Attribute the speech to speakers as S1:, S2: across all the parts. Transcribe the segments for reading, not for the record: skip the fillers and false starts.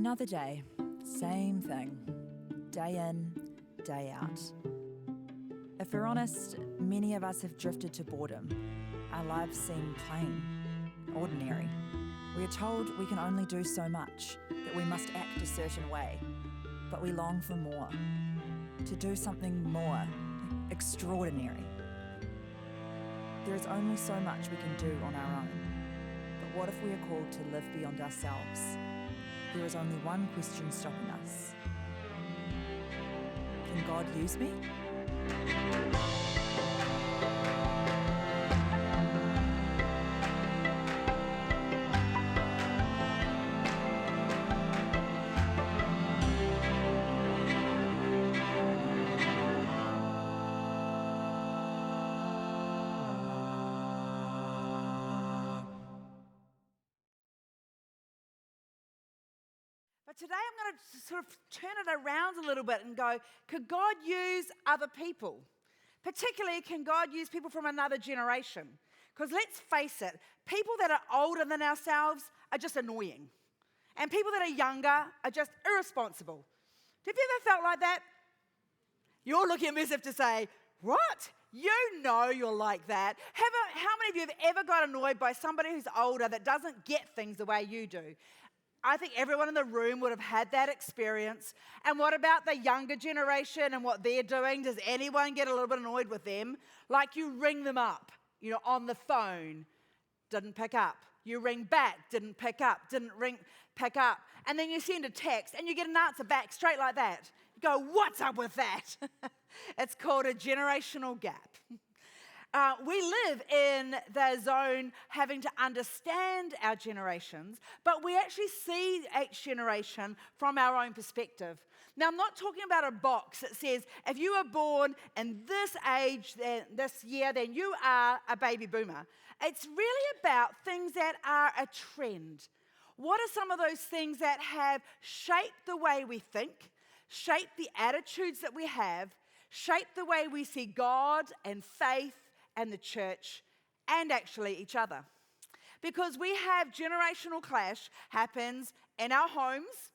S1: Another day, same thing, day in, day out. If we're honest, many of us have drifted to boredom. Our lives seem plain, ordinary. We are told we can only do so much, that we must act a certain way, but we long for more, to do something more, extraordinary. There is only so much we can do on our own, but what if we are called to live beyond ourselves? There is only one question stopping us. Can God use me?
S2: But today I'm going to sort of turn it around a little bit and go, could God use other people? Particularly, can God use people from another generation? Because let's face it, people that are older than ourselves are just annoying. And people that are younger are just irresponsible. Have you ever felt like that? You're looking at me as if to say, what? You know you're like that. How many of you have ever got annoyed by somebody who's older that doesn't get things the way you do? I think everyone in the room would have had that experience. And what about the younger generation and what they're doing? Does anyone get a little bit annoyed with them? Like you ring them up, on the phone, didn't pick up. You ring back, didn't pick up, pick up. And then you send a text and you get an answer back straight like that. You go, what's up with that? It's called a generational gap. We live in the zone having to understand our generations, but we actually see each generation from our own perspective. Now, I'm not talking about a box that says, if you were born in this age, this year, then you are a baby boomer. It's really about things that are a trend. What are some of those things that have shaped the way we think, shaped the attitudes that we have, shaped the way we see God and faith and the church, and actually each other? Because we have generational clash happens in our homes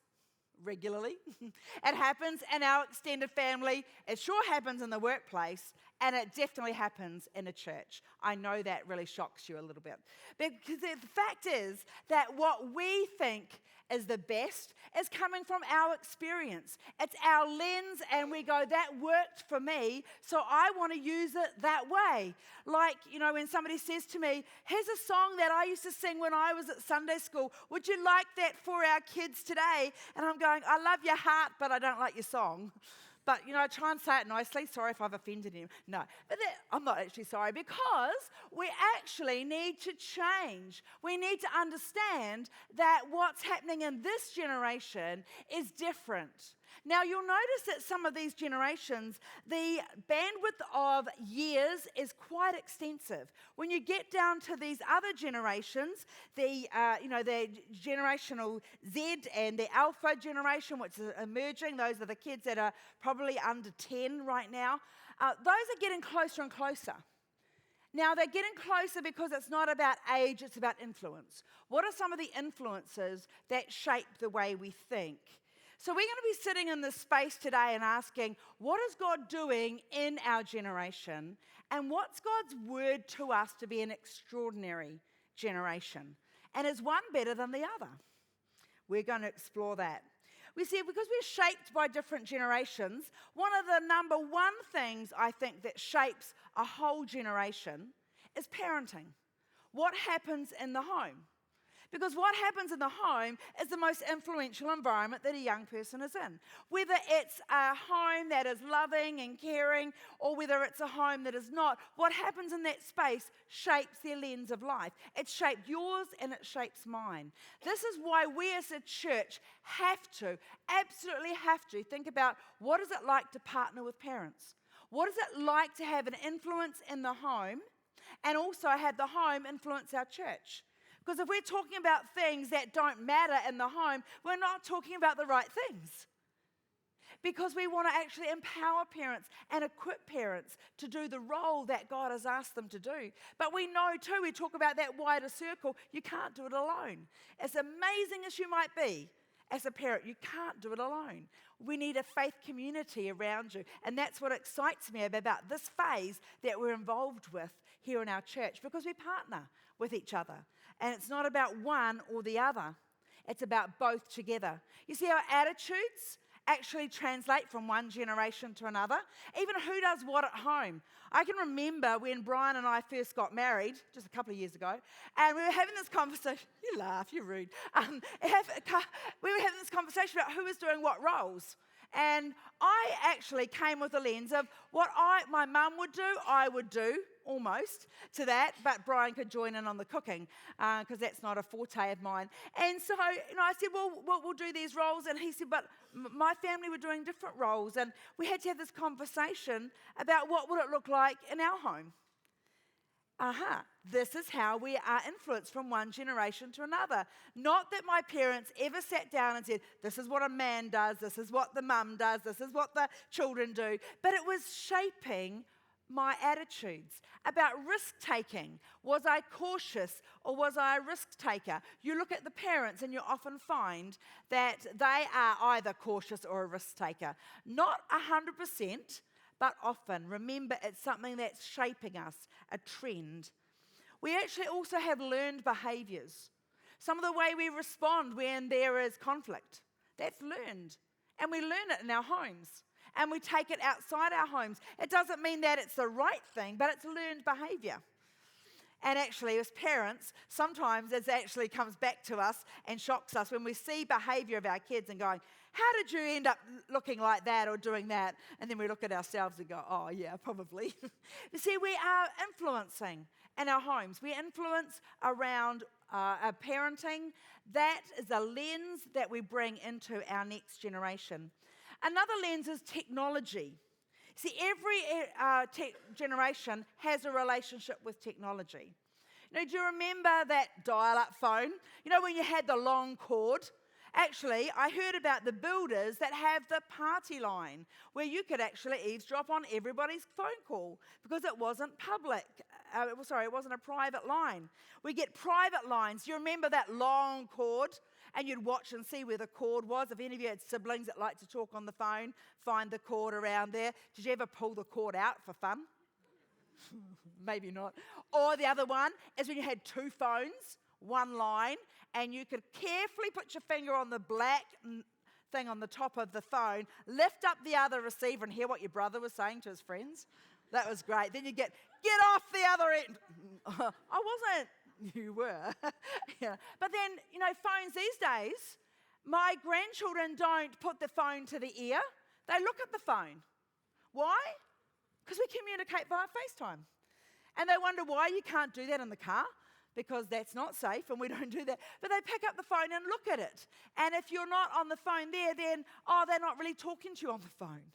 S2: regularly. It happens in our extended family. It sure happens in the workplace, and it definitely happens in a church. I know that really shocks you a little bit. Because the fact is that what we think is the best is coming from our experience. It's our lens, and we go, that worked for me, so I want to use it that way. Like, when somebody says to me, here's a song that I used to sing when I was at Sunday school. Would you like that for our kids today? And I'm going, I love your heart, but I don't like your song. But, I try and say it nicely. Sorry if I've offended him. No, but I'm not actually sorry, because we actually need to change. We need to understand that what's happening in this generation is different. Now, you'll notice that some of these generations, the bandwidth of years is quite extensive. When you get down to these other generations, the generational Z and the Alpha generation, which is emerging, those are the kids that are probably under 10 right now, those are getting closer and closer. Now, they're getting closer because it's not about age, it's about influence. What are some of the influences that shape the way we think? So we're going to be sitting in this space today and asking, what is God doing in our generation? And what's God's word to us to be an extraordinary generation? And is one better than the other? We're going to explore that. We see, because we're shaped by different generations, one of the number one things I think that shapes a whole generation is parenting. What happens in the home? Because what happens in the home is the most influential environment that a young person is in. Whether it's a home that is loving and caring, or whether it's a home that is not, what happens in that space shapes their lens of life. It shaped yours and it shapes mine. This is why we as a church absolutely have to think about, what is it like to partner with parents? What is it like to have an influence in the home, and also have the home influence our church? Because if we're talking about things that don't matter in the home, we're not talking about the right things. Because we want to actually empower parents and equip parents to do the role that God has asked them to do. But we know too, we talk about that wider circle, you can't do it alone. As amazing as you might be, As a parent, you can't do it alone. We need a faith community around you. And that's what excites me about this phase that we're involved with here in our church, because we partner with each other. And it's not about one or the other. It's about both together. You see, our attitudes actually translate from one generation to another. Even who does what at home. I can remember when Brian and I first got married, just a couple of years ago, and we were having this conversation. You laugh, you're rude. We were having this conversation about who was doing what roles. And I actually came with a lens of what my mum would do, I would do, almost, to that, but Brian could join in on the cooking, because that's not a forte of mine. And so, I said, well, we'll do these roles, and he said, but my family were doing different roles, and we had to have this conversation about what would it look like in our home. This is how we are influenced from one generation to another. Not that my parents ever sat down and said, this is what a man does, this is what the mum does, this is what the children do, but it was shaping my attitudes about risk-taking. Was I cautious or was I a risk-taker? You look at the parents and you often find that they are either cautious or a risk-taker. Not 100%, but often. Remember, it's something that's shaping us, a trend. We actually also have learned behaviours. Some of the way we respond when there is conflict, that's learned. And we learn it in our homes. And we take it outside our homes. It doesn't mean that it's the right thing, but it's learned behaviour. And actually, as parents, sometimes it actually comes back to us and shocks us when we see behaviour of our kids and going, how did you end up looking like that or doing that? And then we look at ourselves and go, oh yeah, probably. You see, we are influencing in our homes. We influence around our parenting. That is a lens that we bring into our next generation. Another lens is technology. See, every generation has a relationship with technology. Do you remember that dial-up phone? When you had the long cord? Actually, I heard about the builders that have the party line, where you could actually eavesdrop on everybody's phone call because it wasn't public. It wasn't a private line. We get private lines. Do you remember that long cord? And you'd watch and see where the cord was. If any of you had siblings that like to talk on the phone, find the cord around there. Did you ever pull the cord out for fun? Maybe not. Or the other one is when you had two phones, one line, and you could carefully put your finger on the black thing on the top of the phone, lift up the other receiver and hear what your brother was saying to his friends. That was great. Then you get off the other end. I wasn't. You were. Yeah. But then, phones these days, my grandchildren don't put the phone to the ear. They look at the phone. Why? Because we communicate via FaceTime. And they wonder why you can't do that in the car, because that's not safe and we don't do that. But they pick up the phone and look at it. And if you're not on the phone there, then, they're not really talking to you on the phone.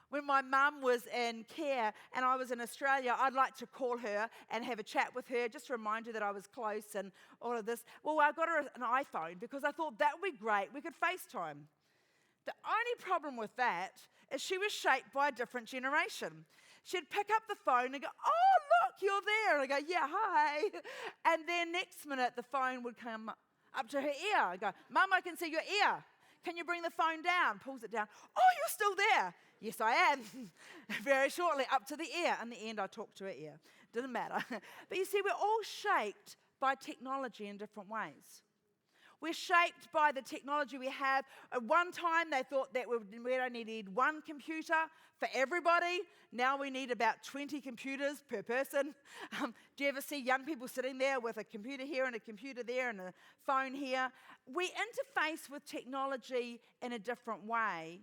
S2: When my mum was in care and I was in Australia, I'd like to call her and have a chat with her, just to remind her that I was close and all of this. Well, I got her an iPhone because I thought that would be great. We could FaceTime. The only problem with that is she was shaped by a different generation. She'd pick up the phone and go, oh, look, you're there. And I go, yeah, hi. And then next minute, the phone would come up to her ear. I go, Mum, I can see your ear. Can you bring the phone down? Pulls it down. Oh, you're still there. Yes, I am. Very shortly, up to the ear. In the end, I talked to her ear. Didn't matter. But you see, we're all shaped by technology in different ways. We're shaped by the technology we have. At one time, they thought that we only need one computer for everybody. Now we need about 20 computers per person. Do you ever see young people sitting there with a computer here and a computer there and a phone here? We interface with technology in a different way,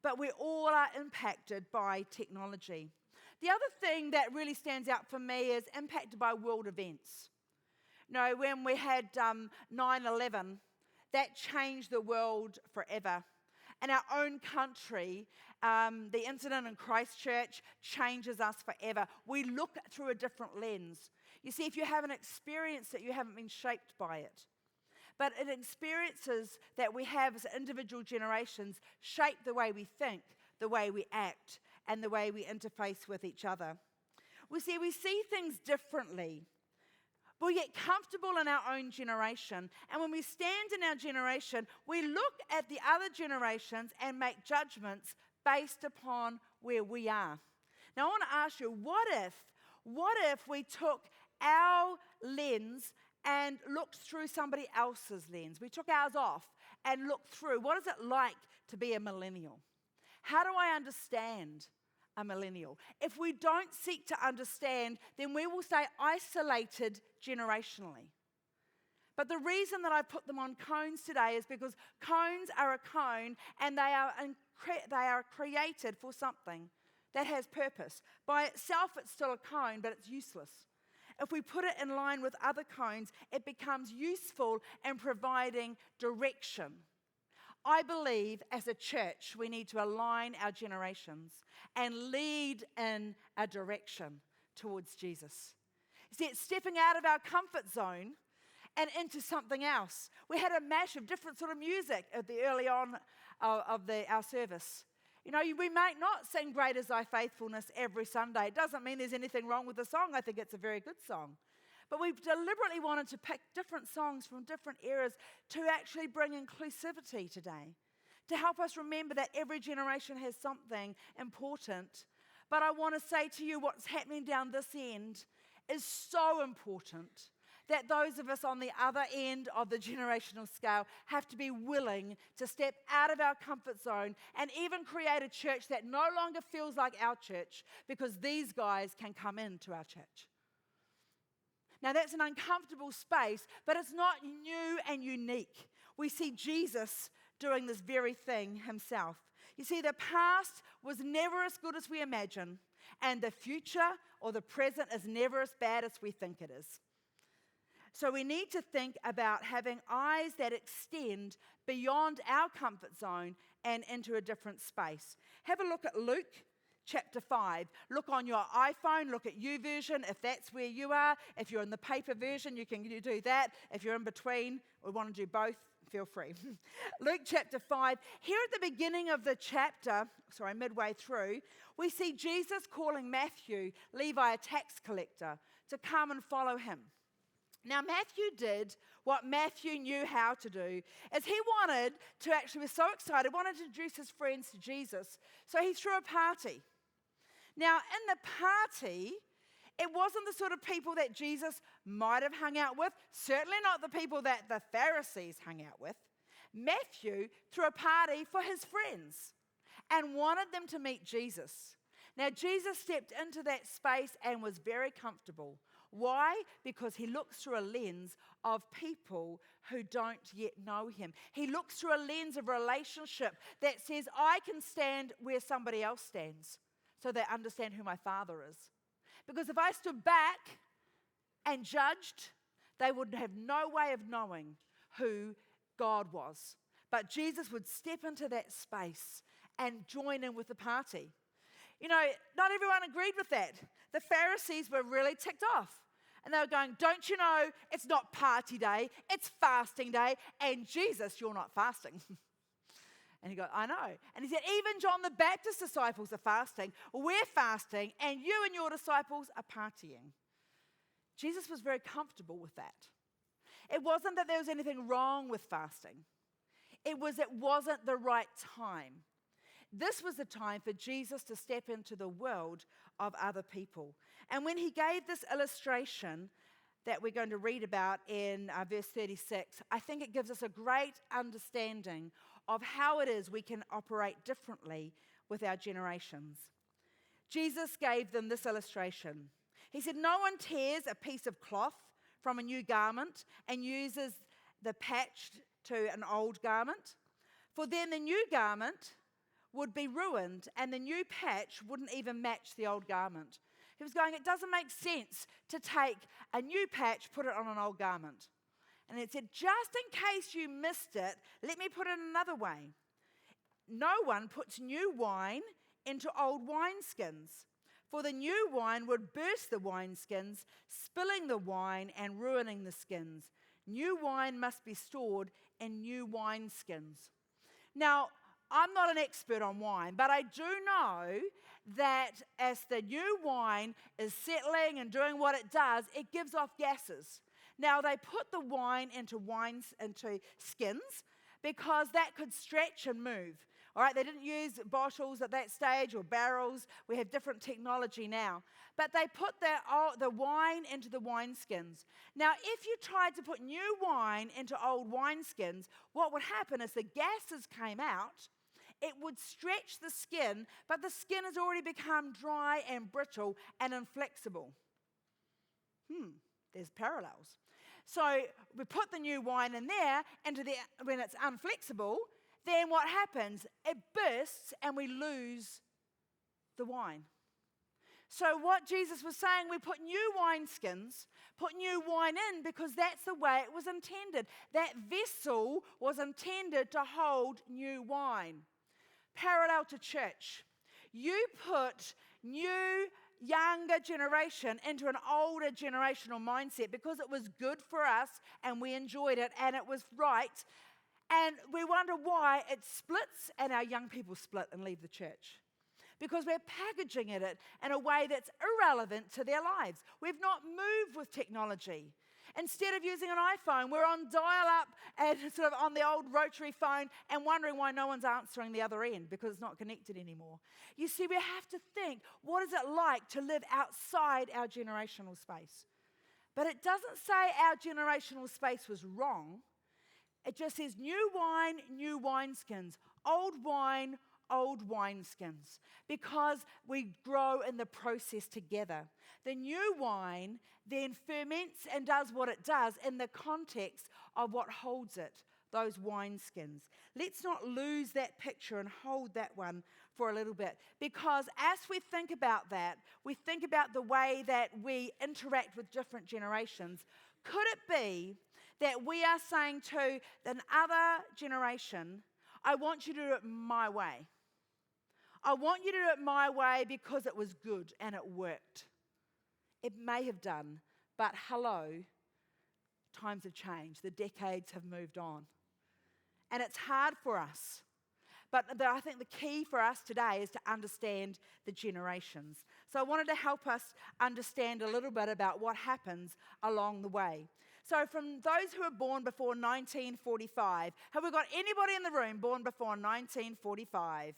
S2: but we all are impacted by technology. The other thing that really stands out for me is impacted by world events. When we had 9/11, that changed the world forever. In our own country, the incident in Christchurch changes us forever. We look through a different lens. You see, if you haven't experienced it, you haven't been shaped by it. But experiences that we have as individual generations shape the way we think, the way we act, and the way we interface with each other. We see things differently. We get comfortable in our own generation. And when we stand in our generation, we look at the other generations and make judgments based upon where we are. Now, I want to ask you, what if we took our lens and looked through somebody else's lens? We took ours off and looked through. What is it like to be a millennial? How do I understand a millennial? If we don't seek to understand, then we will stay isolated generationally. But the reason that I put them on cones today is because cones are a cone, and they are created for something that has purpose. By itself, it's still a cone, but it's useless. If we put it in line with other cones, it becomes useful in providing direction. I believe as a church, we need to align our generations and lead in a direction towards Jesus. You see, it's stepping out of our comfort zone and into something else. We had a mash of different sort of music at the early on of our service. You know, we might not sing Great Is Thy Faithfulness every Sunday. It doesn't mean there's anything wrong with the song. I think it's a very good song. But we've deliberately wanted to pick different songs from different eras to actually bring inclusivity today, to help us remember that every generation has something important. But I want to say to you, what's happening down this end is so important that those of us on the other end of the generational scale have to be willing to step out of our comfort zone and even create a church that no longer feels like our church, because these guys can come into our church. Now, that's an uncomfortable space, but it's not new and unique. We see Jesus doing this very thing himself. You see, the past was never as good as we imagine, and the future or the present is never as bad as we think it is. So we need to think about having eyes that extend beyond our comfort zone and into a different space. Have a look at Luke chapter 5. Look on your iPhone, look at YouVersion if that's where you are. If you're in the paper version, you can do that. If you're in between or want to do both, feel free. Luke chapter 5. Here at the beginning of the chapter, midway through, we see Jesus calling Matthew, Levi, a tax collector, to come and follow him. Now, Matthew did what Matthew knew how to do, as he was so excited, wanted to introduce his friends to Jesus. So he threw a party. Now, in the party, it wasn't the sort of people that Jesus might have hung out with, certainly not the people that the Pharisees hung out with. Matthew threw a party for his friends and wanted them to meet Jesus. Now, Jesus stepped into that space and was very comfortable. Why? Because he looks through a lens of people who don't yet know him. He looks through a lens of relationship that says, I can stand where somebody else stands, so they understand who my Father is. Because if I stood back and judged, they would have no way of knowing who God was. But Jesus would step into that space and join in with the party. You know, not everyone agreed with that. The Pharisees were really ticked off. And they were going, don't you know, it's not party day, it's fasting day. And Jesus, you're not fasting. And he goes, I know. And he said, even John the Baptist's disciples are fasting. We're fasting, and you and your disciples are partying. Jesus was very comfortable with that. It wasn't that there was anything wrong with fasting. It wasn't the right time. This was the time for Jesus to step into the world of other people. And when he gave this illustration that we're going to read about in verse 36, I think it gives us a great understanding of how it is we can operate differently with our generations. Jesus gave them this illustration. He said, no one tears a piece of cloth from a new garment and uses the patch to an old garment, for then the new garment would be ruined, and the new patch wouldn't even match the old garment. He was going, it doesn't make sense to take a new patch, put it on an old garment. And it said, just in case you missed it, let me put it another way. No one puts new wine into old wineskins, for the new wine would burst the wineskins, spilling the wine and ruining the skins. New wine must be stored in new wineskins. Now, I'm not an expert on wine, but I do know that as the new wine is settling and doing what it does, it gives off gases. Now, they put the wine into skins because that could stretch and move. All right, they didn't use bottles at that stage or barrels. We have different technology now. But they put the wine into the wineskins. Now, if you tried to put new wine into old wineskins, what would happen is the gases came out. It would stretch the skin, but the skin has already become dry and brittle and inflexible. There's parallels. So we put the new wine in there, when it's unflexible, then what happens? It bursts and we lose the wine. So what Jesus was saying, we put new wineskins, put new wine in because that's the way it was intended. That vessel was intended to hold new wine. Parallel to church. You put new, younger generation into an older generational mindset because it was good for us and we enjoyed it and it was right. And we wonder why it splits and our young people split and leave the church. Because we're packaging it in a way that's irrelevant to their lives. We've not moved with technology. Instead of using an iPhone, we're on dial-up and sort of on the old rotary phone and wondering why no one's answering the other end because it's not connected anymore. You see, we have to think, what is it like to live outside our generational space? But it doesn't say our generational space was wrong. It just says new wine, new wineskins, old wine, old wineskins, because we grow in the process together. The new wine then ferments and does what it does in the context of what holds it, those wineskins. Let's not lose that picture and hold that one for a little bit, because as we think about that, we think about the way that we interact with different generations. Could it be that we are saying to another generation, I want you to do it my way. I want you to do it my way because it was good and it worked. It may have done, but hello, times have changed. The decades have moved on. And it's hard for us. But I think the key for us today is to understand the generations. So I wanted to help us understand a little bit about what happens along the way. So from those who were born before 1945, have we got anybody in the room born before 1945?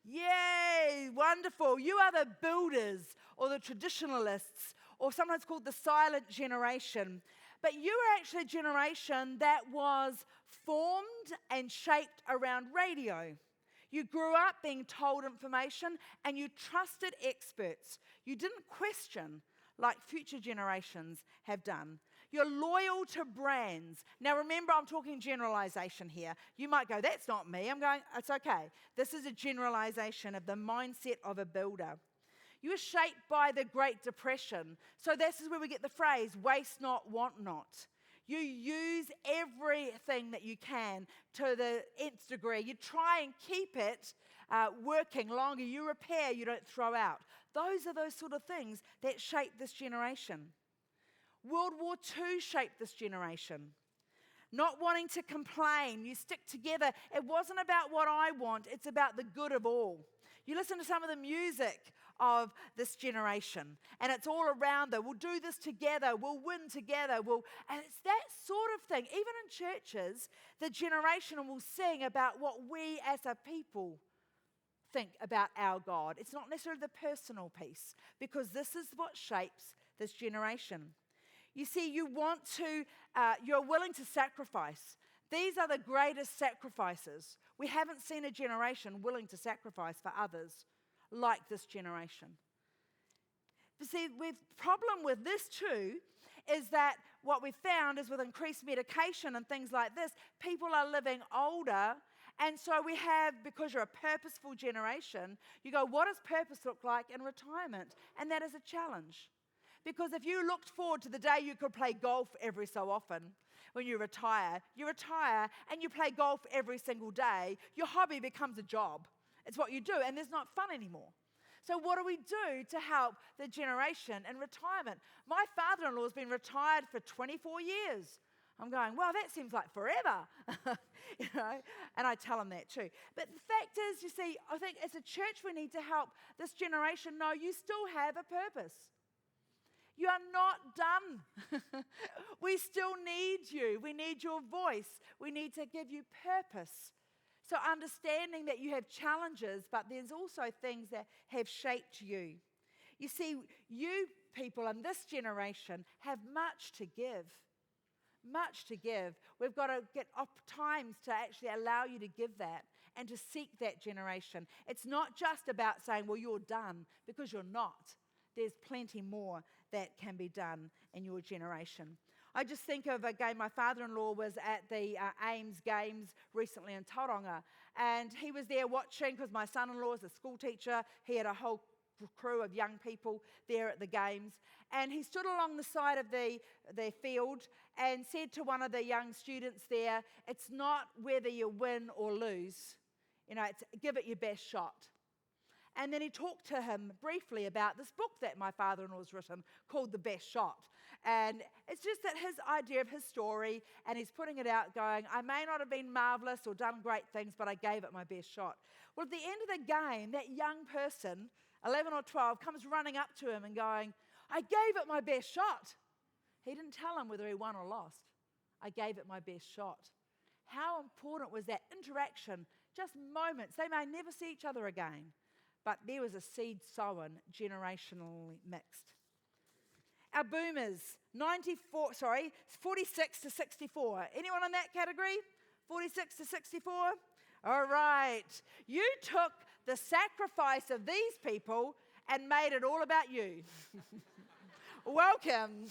S2: Yay, wonderful. You are the builders or the traditionalists or sometimes called the silent generation. But you are actually a generation that was formed and shaped around radio. You grew up being told information and you trusted experts. You didn't question like future generations have done. You're loyal to brands. Now remember, I'm talking generalization here. You might go, that's not me. I'm going, it's okay. This is a generalization of the mindset of a builder. You were shaped by the Great Depression. So this is where we get the phrase, waste not, want not. You use everything that you can to the nth degree. You try and keep it working longer. You repair, you don't throw out. Those are those sort of things that shape this generation. World War II shaped this generation. Not wanting to complain, you stick together. It wasn't about what I want, it's about the good of all. You listen to some of the music of this generation, and it's all around them. We'll do this together, we'll win together, and it's that sort of thing. Even in churches, the generation will sing about what we as a people think about our God. It's not necessarily the personal piece, because this is what shapes this generation. You see, you're willing to sacrifice. These are the greatest sacrifices. We haven't seen a generation willing to sacrifice for others like this generation. But see, the problem with this too is that what we've found is with increased medication and things like this, people are living older. And so we have, because you're a purposeful generation, you go, what does purpose look like in retirement? And that is a challenge. Because if you looked forward to the day you could play golf every so often, when you retire and you play golf every single day, your hobby becomes a job. It's what you do, and there's not fun anymore. So what do we do to help the generation in retirement? My father-in-law has been retired for 24 years. I'm going, well, that seems like forever, and I tell him that too. But the fact is, you see, I think as a church we need to help this generation know you still have a purpose. You are not done. We We still need you. We need your voice. We need to give you purpose. So understanding that you have challenges, but there's also things that have shaped you. You see, you people in this generation have much to give. Much to give. We've got to get up times to actually allow you to give that and to seek that generation. It's not just about saying, well, you're done, because you're not. There's plenty more that can be done in your generation. I just think of a game. My father-in-law was at the Ames Games recently in Tauranga, and he was there watching because my son-in-law is a school teacher. He had a whole crew of young people there at the games, and he stood along the side of the field and said to one of the young students there, it's not whether you win or lose, it's give it your best shot. And then he talked to him briefly about this book that my father-in-law's written called The Best Shot. And it's just that his idea of his story, and he's putting it out going, I may not have been marvelous or done great things, but I gave it my best shot. Well, at the end of the game, that young person, 11 or 12, comes running up to him and going, I gave it my best shot. He didn't tell him whether he won or lost. I gave it my best shot. How important was that interaction? Just moments. They may never see each other again. But there was a seed sown, generationally mixed. Our boomers, 46 to 64. Anyone in that category? 46 to 64? All right. You took the sacrifice of these people and made it all about you. Welcome.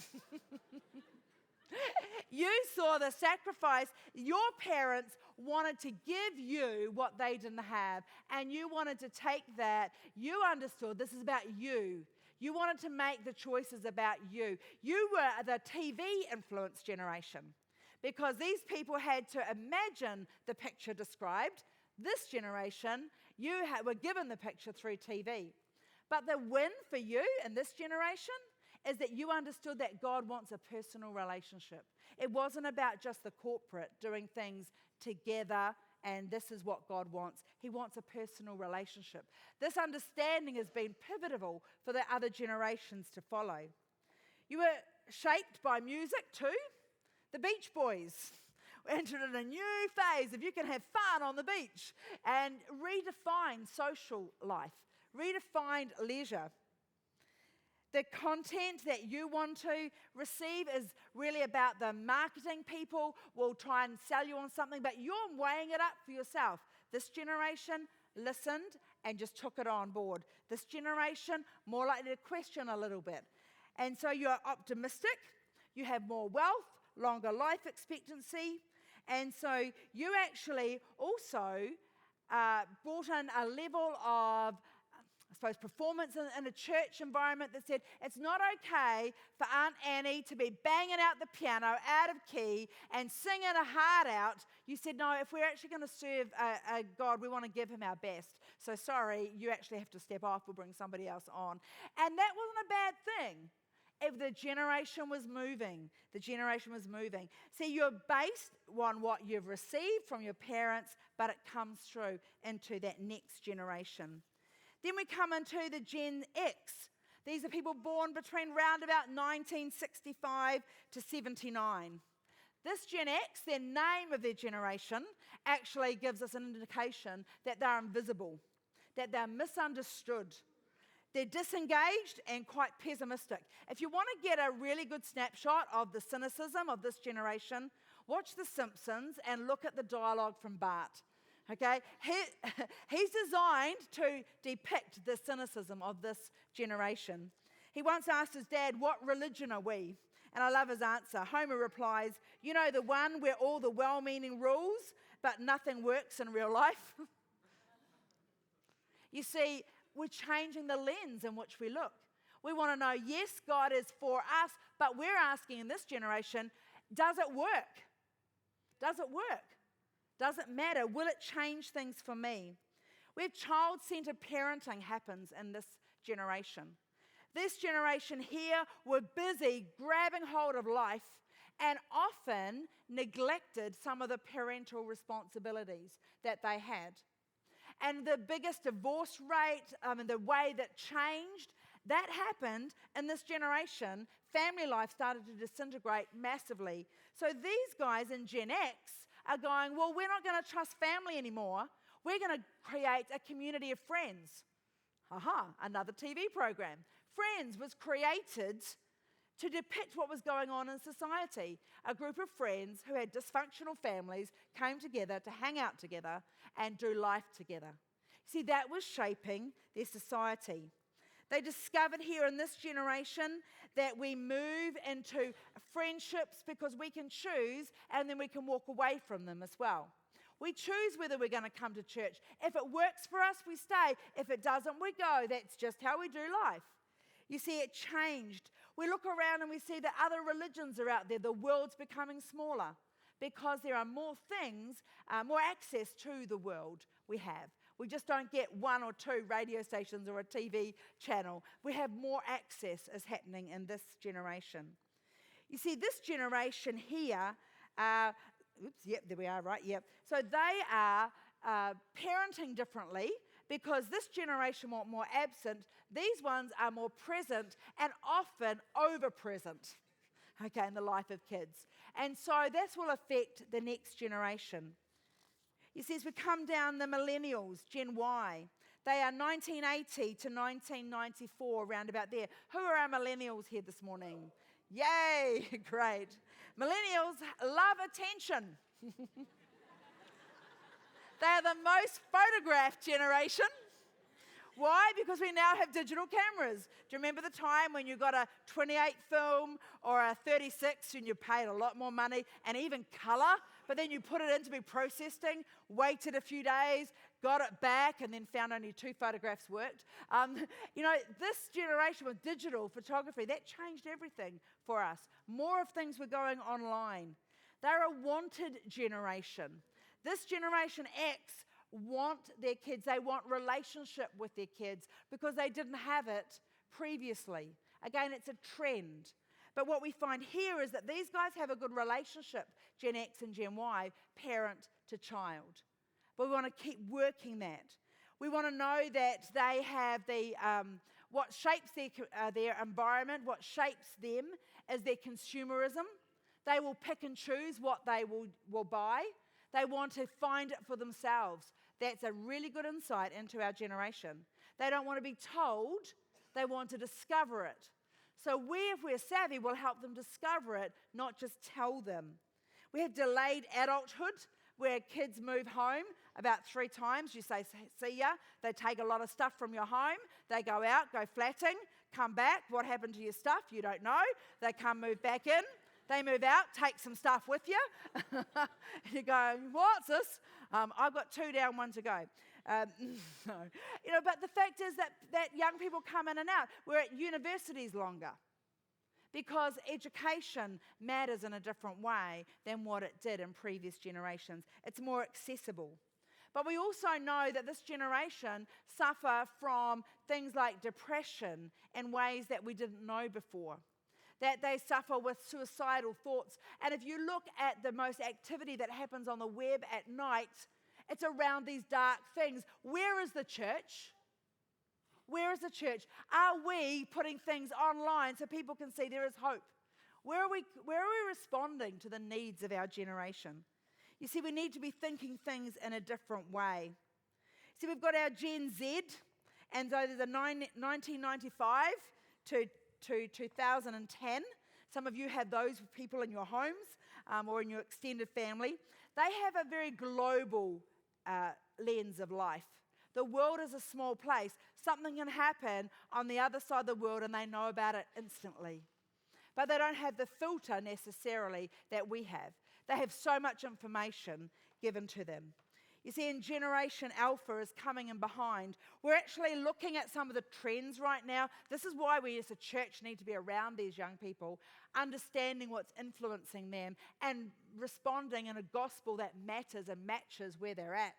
S2: You saw the sacrifice. Your parents wanted to give you what they didn't have, and you wanted to take that. You understood this is about you. You wanted to make the choices about you. You were the TV influence generation, because these people had to imagine the picture described. This generation, you were given the picture through TV. But the win for you in this generation is that you understood that God wants a personal relationship. It wasn't about just the corporate doing things together, and this is what God wants. He wants a personal relationship. This understanding has been pivotal for the other generations to follow. You were shaped by music too. The Beach Boys entered in a new phase of you can have fun on the beach and redefine social life, redefine leisure. The content that you want to receive is really about the marketing people will try and sell you on something, but you're weighing it up for yourself. This generation listened and just took it on board. This generation, more likely to question a little bit. And so you're optimistic, you have more wealth, longer life expectancy, and so you actually also brought in a level of performance in a church environment that said it's not okay for Aunt Annie to be banging out the piano out of key and singing a heart out. You said, no, if we're actually going to serve a God, we want to give him our best. So sorry, you actually have to step off. We'll bring somebody else on. And that wasn't a bad thing. If the generation was moving, See, you're based on what you've received from your parents, but it comes through into that next generation. Then we come into the Gen X. These are people born between round about 1965 to 79. This Gen X, their name of their generation, actually gives us an indication that they're invisible, that they're misunderstood. They're disengaged and quite pessimistic. If you want to get a really good snapshot of the cynicism of this generation, watch The Simpsons and look at the dialogue from Bart. Okay, he's designed to depict the cynicism of this generation. He once asked his dad, what religion are we? And I love his answer. Homer replies, you know, the one where all the well-meaning rules, but nothing works in real life. You see, we're changing the lens in which we look. We want to know, yes, God is for us, but we're asking in this generation, does it work? Does it work? Does it matter? Will it change things for me? Where child-centered parenting happens in this generation. This generation here were busy grabbing hold of life and often neglected some of the parental responsibilities that they had. And the biggest divorce rate, the way that changed, that happened in this generation Family life started to disintegrate massively. So these guys in Gen X are going, well, we're not going to trust family anymore. We're going to create a community of friends. Another TV program. Friends was created to depict what was going on in society. A group of friends who had dysfunctional families came together to hang out together and do life together. See, that was shaping their society. They discovered here in this generation that we move into friendships because we can choose and then we can walk away from them as well. We choose whether we're going to come to church. If it works for us, we stay. If it doesn't, we go. That's just how we do life. You see, it changed. We look around and we see that other religions are out there. The world's becoming smaller because there are more things, more access to the world we have. We just don't get one or two radio stations or a TV channel. We have more access is happening in this generation. You see, this generation here, there we are, right, yep. So they are parenting differently because this generation want more absent. These ones are more present and often over-present, okay, in the life of kids. And so this will affect the next generation. You see, as we come down the millennials, Gen Y, they are 1980 to 1994, around about there. Who are our millennials here this morning? Yay, great. Millennials love attention. They are the most photographed generation. Why? Because we now have digital cameras. Do you remember the time when you got a 28 film or a 36 and you paid a lot more money and even color, but then you put it in to be processing, waited a few days, got it back, and then found only 2 photographs worked? This generation with digital photography, that changed everything for us. More of things were going online. They're a wanted generation. This generation X want their kids, they want relationship with their kids because they didn't have it previously. Again, it's a trend. But what we find here is that these guys have a good relationship, Gen X and Gen Y, parent to child. But we want to keep working that. We want to know that they have what shapes their environment, what shapes them is their consumerism. They will pick and choose what they will buy. They want to find it for themselves. That's a really good insight into our generation. They don't want to be told, they want to discover it. So if we're savvy, we'll help them discover it, not just tell them. We have delayed adulthood, where kids move home about 3 times. You say, see ya. They take a lot of stuff from your home. They go out, go flatting, come back. What happened to your stuff? You don't know. They come move back in. They move out, take some stuff with you. And you go, what's this? I've got 2 down, 1 to go. No. But the fact is that young people come in and out. We're at universities longer because education matters in a different way than what it did in previous generations. It's more accessible. But we also know that this generation suffer from things like depression in ways that we didn't know before. That they suffer with suicidal thoughts. And if you look at the most activity that happens on the web at night, it's around these dark things. Where is the church? Where is the church? Are we putting things online so people can see there is hope? Where are we responding to the needs of our generation? You see, we need to be thinking things in a different way. See, we've got our Gen Z, and so there's a 1995 to 2010. Some of you have those people in your homes or in your extended family. They have a very global lens of life. The world is a small place. Something can happen on the other side of the world and they know about it instantly. But they don't have the filter necessarily that we have. They have so much information given to them. You see, in Generation Alpha is coming in behind. We're actually looking at some of the trends right now. This is why we as a church need to be around these young people, understanding what's influencing them and responding in a gospel that matters and matches where they're at.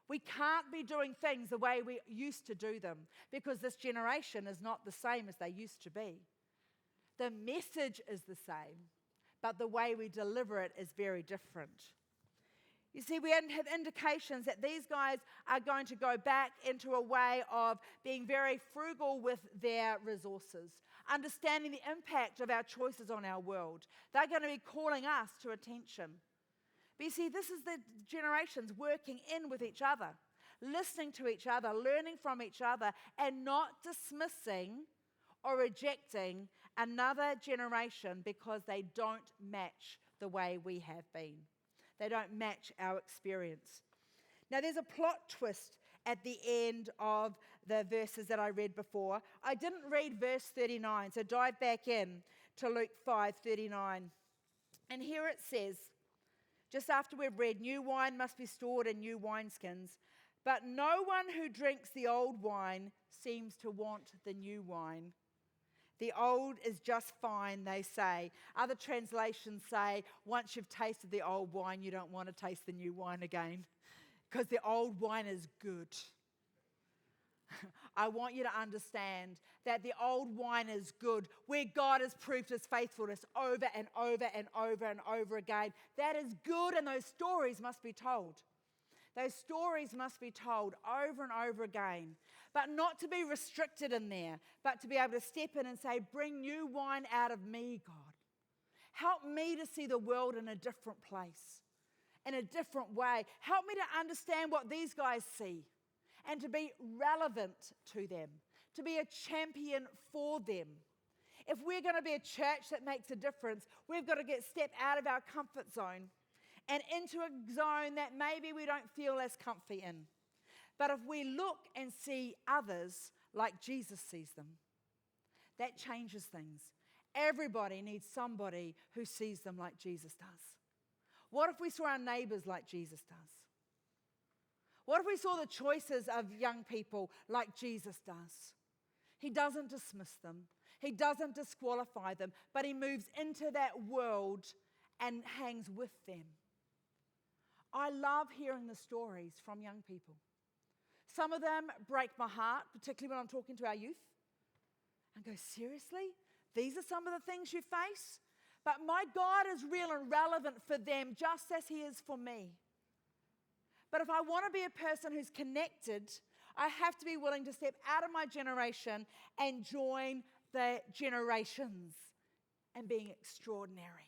S2: We can't be doing things the way we used to do them because this generation is not the same as they used to be. The message is the same, but the way we deliver it is very different. You see, we have indications that these guys are going to go back into a way of being very frugal with their resources, understanding the impact of our choices on our world. They're going to be calling us to attention. But you see, this is the generations working in with each other, listening to each other, learning from each other, and not dismissing or rejecting another generation because they don't match the way we have been. They don't match our experience. Now, there's a plot twist at the end of the verses that I read before. I didn't read verse 39, so dive back in to Luke 5:39. And here it says, just after we've read, new wine must be stored in new wineskins, but no one who drinks the old wine seems to want the new wine. The old is just fine, they say. Other translations say, once you've tasted the old wine, you don't want to taste the new wine again, because the old wine is good. I want you to understand that the old wine is good, where God has proved his faithfulness over and over and over and over again. That is good, and those stories must be told. Those stories must be told over and over again, but not to be restricted in there, but to be able to step in and say, bring new wine out of me, God. Help me to see the world in a different place, in a different way. Help me to understand what these guys see and to be relevant to them, to be a champion for them. If we're going to be a church that makes a difference, we've got to step out of our comfort zone and into a zone that maybe we don't feel as comfy in. But if we look and see others like Jesus sees them, that changes things. Everybody needs somebody who sees them like Jesus does. What if we saw our neighbors like Jesus does? What if we saw the choices of young people like Jesus does? He doesn't dismiss them. He doesn't disqualify them, but he moves into that world and hangs with them. I love hearing the stories from young people. Some of them break my heart, particularly when I'm talking to our youth. And go, seriously? These are some of the things you face? But my God is real and relevant for them just as he is for me. But if I want to be a person who's connected, I have to be willing to step out of my generation and join the generations and being extraordinary.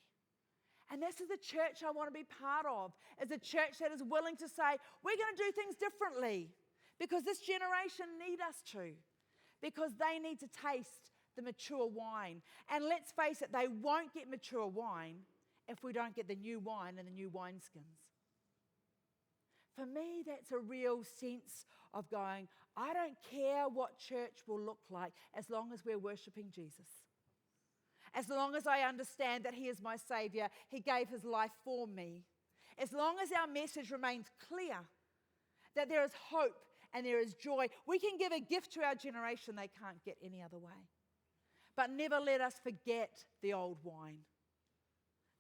S2: And this is the church I want to be part of, is a church that is willing to say, we're going to do things differently because this generation need us to, because they need to taste the mature wine. And let's face it, they won't get mature wine if we don't get the new wine and the new wineskins. For me, that's a real sense of going, I don't care what church will look like as long as we're worshiping Jesus. As long as I understand that he is my Savior, he gave his life for me. As long as our message remains clear, that there is hope and there is joy, we can give a gift to our generation they can't get any other way. But never let us forget the old wine.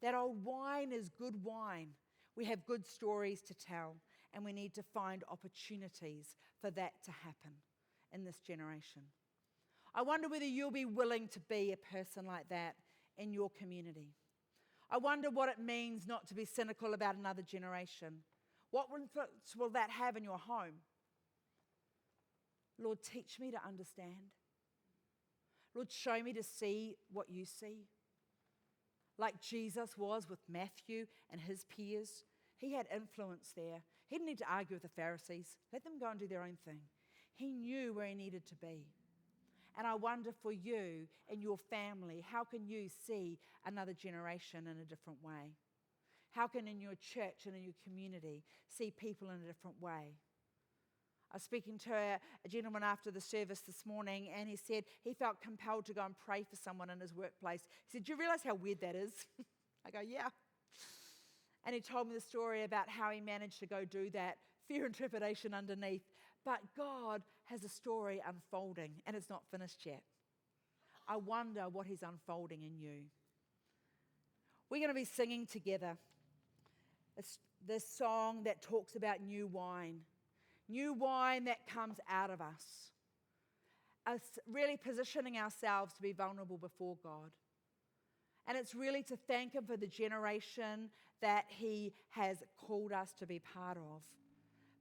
S2: That old wine is good wine. We have good stories to tell, and we need to find opportunities for that to happen in this generation. I wonder whether you'll be willing to be a person like that in your community. I wonder what it means not to be cynical about another generation. What influence will that have in your home? Lord, teach me to understand. Lord, show me to see what you see. Like Jesus was with Matthew and his peers, he had influence there. He didn't need to argue with the Pharisees. Let them go and do their own thing. He knew where he needed to be. And I wonder for you and your family, how can you see another generation in a different way? How can in your church and in your community see people in a different way? I was speaking to a gentleman after the service this morning, and he said he felt compelled to go and pray for someone in his workplace. He said, do you realize how weird that is? I go, yeah. And he told me the story about how he managed to go do that, fear and trepidation underneath. But God has a story unfolding, and it's not finished yet. I wonder what he's unfolding in you. We're going to be singing together this song that talks about new wine that comes out of us really positioning ourselves to be vulnerable before God. And it's really to thank him for the generation that he has called us to be part of.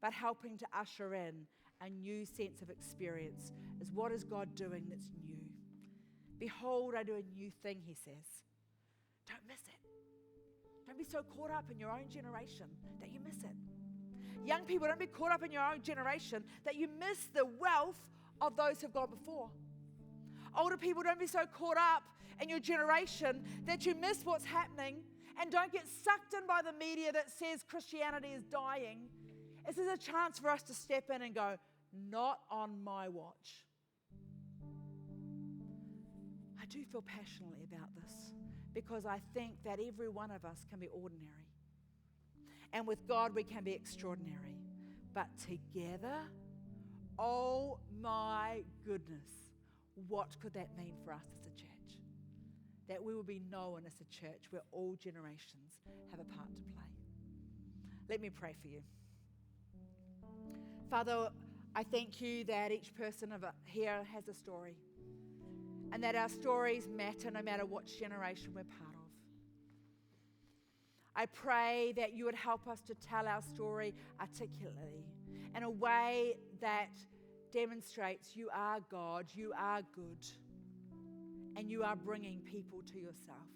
S2: But helping to usher in a new sense of experience is what is God doing that's new. Behold, I do a new thing, he says. Don't miss it. Don't be so caught up in your own generation that you miss it. Young people, don't be caught up in your own generation that you miss the wealth of those who've gone before. Older people, don't be so caught up in your generation that you miss what's happening and don't get sucked in by the media that says Christianity is dying. This is a chance for us to step in and go, not on my watch. I do feel passionately about this because I think that every one of us can be ordinary. And with God, we can be extraordinary. But together, oh my goodness, what could that mean for us as a church? That we will be known as a church where all generations have a part to play. Let me pray for you. Father, I thank you that each person here has a story and that our stories matter no matter which generation we're part of. I pray that you would help us to tell our story articulately in a way that demonstrates you are God, you are good, and you are bringing people to yourself.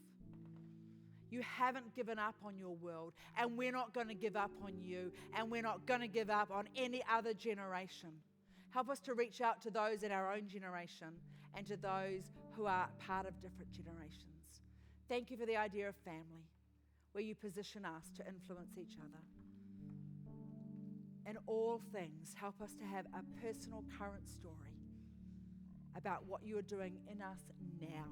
S2: You haven't given up on your world, and we're not going to give up on you, and we're not going to give up on any other generation. Help us to reach out to those in our own generation and to those who are part of different generations. Thank you for the idea of family, where you position us to influence each other. In all things, help us to have a personal current story about what you are doing in us now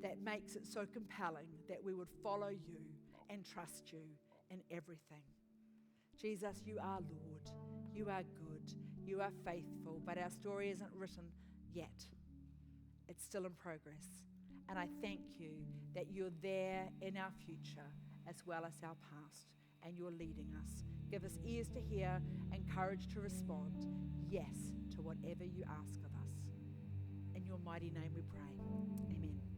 S2: that makes it so compelling that we would follow you and trust you in everything. Jesus, you are Lord. You are good. You are faithful, but our story isn't written yet. It's still in progress. And I thank you that you're there in our future as well as our past, and you're leading us. Give us ears to hear and courage to respond yes to whatever you ask of us. In your mighty name we pray. Amen.